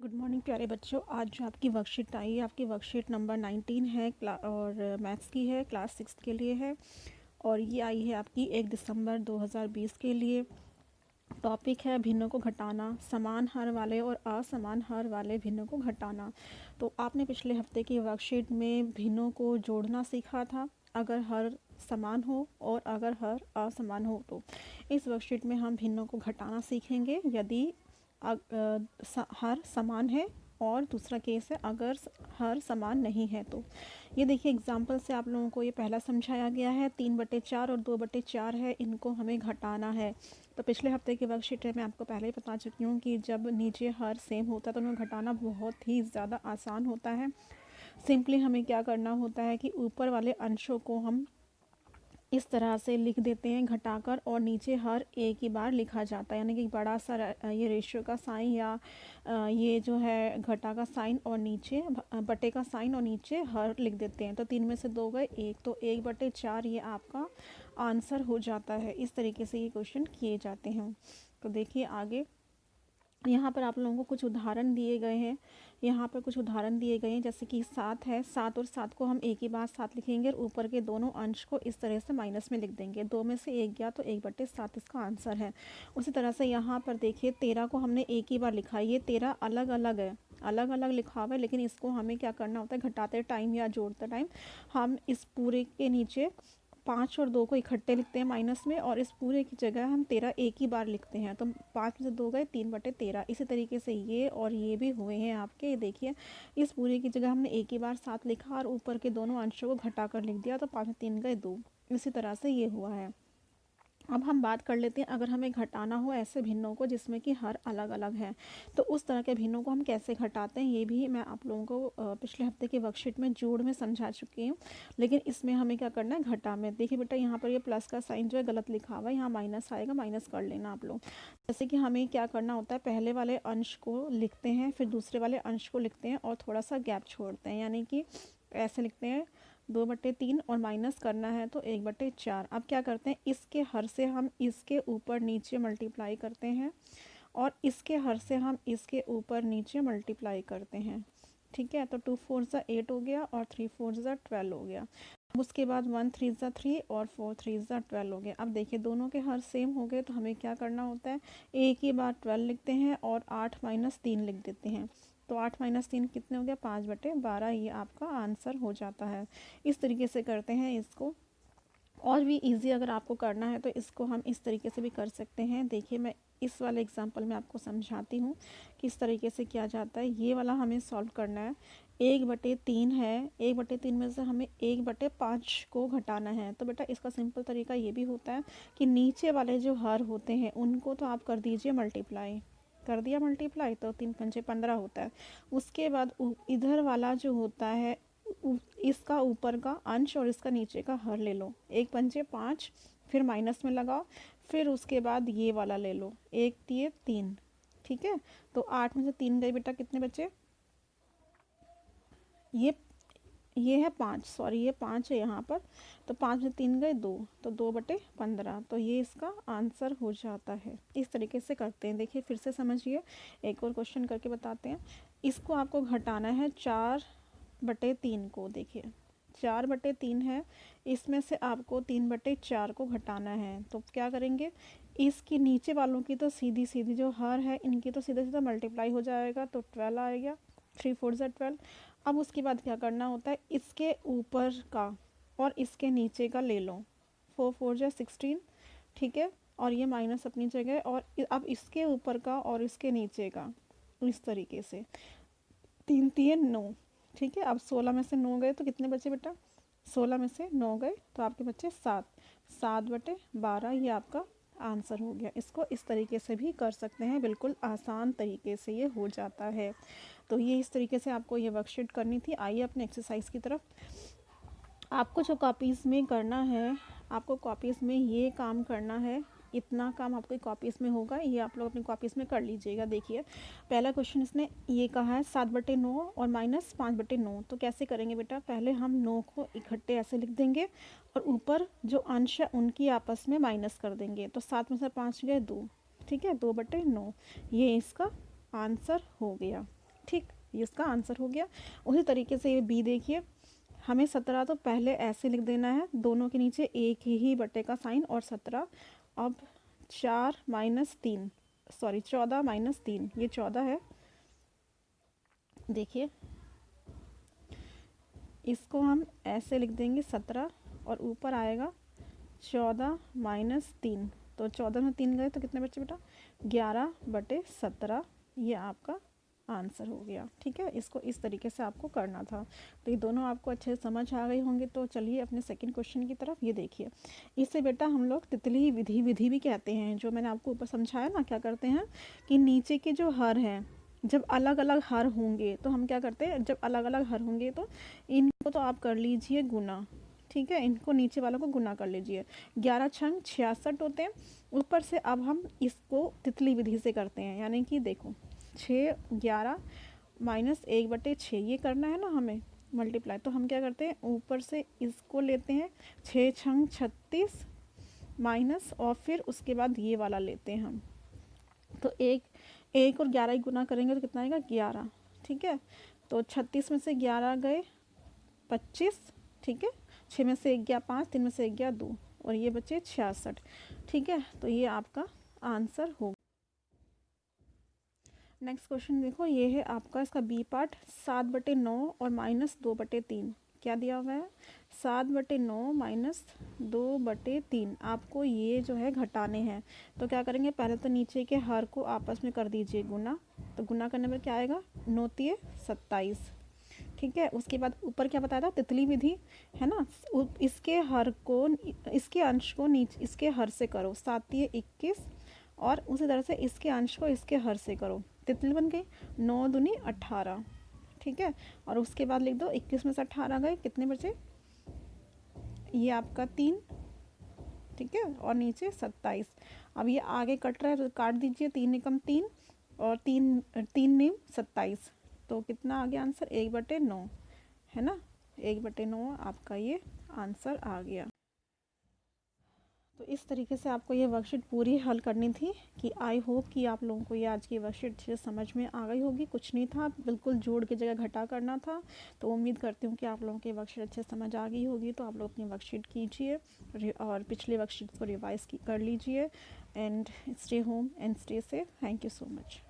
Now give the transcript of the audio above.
Good morning प्यारे बच्चों। आज जो आपकी वर्कशीट आई है, आपकी वर्कशीट नंबर 19 है और मैथ्स की है, क्लास 6 के लिए है। और ये आई है आपकी 1 दिसंबर 2020 के लिए। टॉपिक है भिन्नों को घटाना, समान हर वाले और असमान हर वाले भिन्नों को घटाना। तो आपने पिछले हफ्ते की वर्कशीट में भिन्नों को जोड़ना सीखा था, अगर हर समान हो और अगर हर असमान हो। तो इस वर्कशीट में हम भिन्नों को घटाना सीखेंगे यदि हर समान है, और दूसरा केस है अगर हर समान नहीं है। तो ये देखिए एग्जाम्पल से आप लोगों को ये पहला समझाया गया है, 3/4 और 2/4 है, इनको हमें घटाना है। तो पिछले हफ्ते की वर्कशीट में मैं आपको पहले ही बता चुकी हूँ कि जब नीचे हर सेम होता है तो उन्हें घटाना बहुत ही ज़्यादा आसान होता है। सिंपली हमें क्या करना होता है कि ऊपर वाले अंशों को हम इस तरह से लिख देते हैं घटाकर, और नीचे हर एक ही बार लिखा जाता है, यानी कि बड़ा सा ये रेशियो का साइन या ये जो है घटा का साइन और नीचे बटे का साइन और नीचे हर लिख देते हैं। तो 3 में से 2 गए 1, तो 1/4 ये आपका आंसर हो जाता है। इस तरीके से ये क्वेश्चन किए जाते हैं। तो देखिए आगे यहाँ पर आप लोगों को कुछ उदाहरण दिए गए हैं। यहाँ पर कुछ उदाहरण दिए गए हैं, जैसे कि 7 है, 7 और 7 को हम एक ही बार 7 लिखेंगे और ऊपर के दोनों अंश को इस तरह से माइनस में लिख देंगे। 2 में से 1 गया तो 1/7 इसका आंसर है। उसी तरह से यहाँ पर देखिए 13 को हमने एक ही बार लिखा है, ये 13 अलग अलग है, अलग अलग लिखा हुआ है, लेकिन इसको हमें क्या करना होता है, घटाते टाइम या जोड़ते टाइम हम इस पूरे के नीचे 5 और 2 को इकट्ठे लिखते हैं माइनस में, और इस पूरे की जगह हम 13 एक ही बार लिखते हैं। तो 5 में से 2 गए 3/13। इसी तरीके से ये और ये भी हुए हैं आपके। देखिए इस पूरे की जगह हमने एक ही बार 7 लिखा और ऊपर के दोनों अंशों को घटा कर लिख दिया, तो 5 में 3 गए 2। इसी तरह से ये हुआ है। अब हम बात कर लेते हैं अगर हमें घटाना हो ऐसे भिन्नों को जिसमें कि हर अलग अलग है, तो उस तरह के भिन्नों को हम कैसे घटाते हैं, ये भी मैं आप लोगों को पिछले हफ्ते की वर्कशीट में जोड़ में समझा चुकी हूँ। लेकिन इसमें हमें क्या करना है, घटा में। देखिए बेटा यहाँ पर ये प्लस का साइन जो है गलत लिखा हुआ है, यहाँ माइनस आएगा, माइनस कर लेना आप लोग। जैसे कि हमें क्या करना होता है, पहले वाले अंश को लिखते हैं, फिर दूसरे वाले अंश को लिखते हैं और थोड़ा सा गैप छोड़ते हैं, यानी कि ऐसे लिखते हैं 2/3 और माइनस करना है तो 1/4। अब क्या करते हैं, इसके हर से हम इसके ऊपर नीचे मल्टीप्लाई करते हैं और इसके हर से हम इसके ऊपर नीचे मल्टीप्लाई करते हैं। ठीक है, तो 2 4 ज़ा 8 हो गया और 3 4 ज़ा 12 हो गया। अब उसके बाद 1 3 ज़ा 3 और 4 3 ज़ा 12 हो गया। अब देखिए दोनों के हर सेम हो गए, तो हमें क्या करना होता है, एक ही बार 12 लिखते हैं और 8 - 3 लिख देते हैं। तो 8 - 3 कितने हो गया, 5/12। ये आपका आंसर हो जाता है। इस तरीके से करते हैं इसको। और भी इजी अगर आपको करना है तो इसको हम इस तरीके से भी कर सकते हैं। देखिए मैं इस वाले एग्जांपल में आपको समझाती हूँ किस तरीके से किया जाता है। ये वाला हमें सॉल्व करना है। 1/3 है, 1/3 में से हमें 1/5 को घटाना है। तो बेटा इसका सिंपल तरीका ये भी होता है कि नीचे वाले जो हर होते हैं उनको तो आप कर दीजिए मल्टीप्लाई, कर दिया मल्टीप्लाई, तो 3 पंजे 15 होता है। उसके बाद इधर वाला जो होता है इसका ऊपर का अंश और इसका नीचे का हर ले लो, 1 पंजे 5, फिर माइनस में लगाओ, फिर उसके बाद ये वाला ले लो, 1 3 3। ठीक है, तो 8 में से 3 गए बेटा, कितने बचे, ये है 5, सॉरी ये 5 है यहाँ पर, तो 5 में 3 गए 2, तो 2/15। तो ये इसका आंसर हो जाता है। इस तरीके से करते हैं। देखिए फिर से समझिए, एक और क्वेश्चन करके बताते हैं। इसको आपको घटाना है 4/3 को। देखिए 4/3 है, इसमें से आपको 3/4 को घटाना है। तो क्या करेंगे, इसके नीचे वालों की तो सीधी सीधी जो हर है इनकी तो सीधा सीधा मल्टीप्लाई हो जाएगा, तो 12 आएगा, 3 4 ज़ा 12। अब उसके बाद क्या करना होता है, इसके ऊपर का और इसके नीचे का ले लो, 4 4 ज़ा 16। ठीक है, और ये माइनस अपनी जगह, और अब इसके ऊपर का और इसके नीचे का इस तरीके से, 3 3 9। ठीक है, अब 16 में से 9 गए तो कितने बचे बेटा, 16 में से 9 गए तो आपके बच्चे 7, 7/12। ये आपका आंसर हो गया। इसको इस तरीके से भी कर सकते हैं, बिल्कुल आसान तरीके से ये हो जाता है। तो ये इस तरीके से आपको ये वर्कशीट करनी थी। आइए अपने एक्सरसाइज की तरफ। आपको जो कॉपीज़ में करना है, आपको कॉपीज़ में ये काम करना है, इतना काम आपकी कॉपीज़ में होगा, ये आप लोग अपनी कॉपीज़ में कर लीजिएगा। देखिए पहला क्वेश्चन इसने ये कहा है 7/9 और -5/9। तो कैसे करेंगे बेटा, पहले हम 9 को इकट्ठे ऐसे लिख देंगे और ऊपर जो अंश है उनकी आपस में माइनस कर देंगे। तो 7 में से 5 गए 2, ठीक है, 2/9। ये इसका आंसर हो गया। ठीक, ये इसका आंसर हो गया। उसी तरीके से ये बी देखिए, हमें 17 तो पहले ऐसे लिख देना है, दोनों के नीचे एक ही बटे का साइन और 17। अब 4 माइनस 3, सॉरी 14 माइनस 3, ये 14 है। देखिए इसको हम ऐसे लिख देंगे 17 और ऊपर आएगा 14 माइनस 3, तो 14 में 3 गए तो कितने बचे बेटा, 11/17, ये आपका आंसर हो गया। ठीक है, इसको इस तरीके से आपको करना था। तो ये दोनों आपको अच्छे से समझ आ गई होंगे। तो चलिए अपने सेकंड क्वेश्चन की तरफ। ये देखिए, इसे बेटा हम लोग तितली विधि भी कहते हैं। जो मैंने आपको ऊपर समझाया ना, क्या करते हैं कि नीचे के जो हर हैं, जब अलग अलग हर होंगे तो हम क्या करते हैं, जब अलग अलग हर होंगे तो इनको तो आप कर लीजिए गुना। ठीक है, इनको नीचे वालों को गुना कर लीजिए। 11 छंग 66 होते हैं। ऊपर से अब हम इसको तितली विधि से करते हैं, यानी कि देखो 6 11 माइनस 1/6, ये करना है ना हमें मल्टीप्लाई। तो हम क्या करते हैं, ऊपर से इसको लेते हैं 6 छंग 36 माइनस, और फिर उसके बाद ये वाला लेते हैं हम। तो एक और 11 ही गुना करेंगे तो कितना आएगा, 11। ठीक है, तो 36 में से 11 गए 25। ठीक है, 6 में से 1 गया 5, 3 में से 1 गया 2, और ये बचे 66। ठीक है, तो ये आपका आंसर होगा। नेक्स्ट क्वेश्चन देखो, ये है आपका इसका बी पार्ट, 7/9 और माइनस 2/3। क्या दिया हुआ है, 7/9 माइनस 2/3। आपको ये जो है घटाने हैं। तो क्या करेंगे, पहले तो नीचे के हर को आपस में कर दीजिए गुना। तो गुना करने पर क्या आएगा, 9×3 27। ठीक है, उसके बाद ऊपर क्या बताया था, तितली विधि है ना, इसके हर को, इसके अंश को नीचे इसके हर से करो, 7×3 21, और उसी तरह से इसके अंश को इसके हर से करो, तितली बन गई 9×2 18। ठीक है, और उसके बाद लिख दो 21 में से 18 गए, कितने बचे, ये आपका 3। ठीक है, और नीचे 27। अब ये आगे कट रहा है तो काट दीजिए, 3 एकम 3 और 3 27। तो कितना आ गया आंसर, 1/9 है ना, 1/9 आपका ये आंसर आ गया। तो इस तरीके से आपको ये वर्कशीट पूरी हल करनी थी। कि आई होप कि आप लोगों को ये आज की वर्कशीट अच्छे से समझ में आ गई होगी। कुछ नहीं था, बिल्कुल जोड़ की जगह घटा करना था। तो उम्मीद करती हूँ कि आप लोगों की वर्कशीट अच्छे से समझ आ गई होगी। तो आप लोग अपनी वर्कशीट कीजिए और पिछले वर्कशीट को रिवाइज कर लीजिए। And stay home and stay safe. Thank you so much.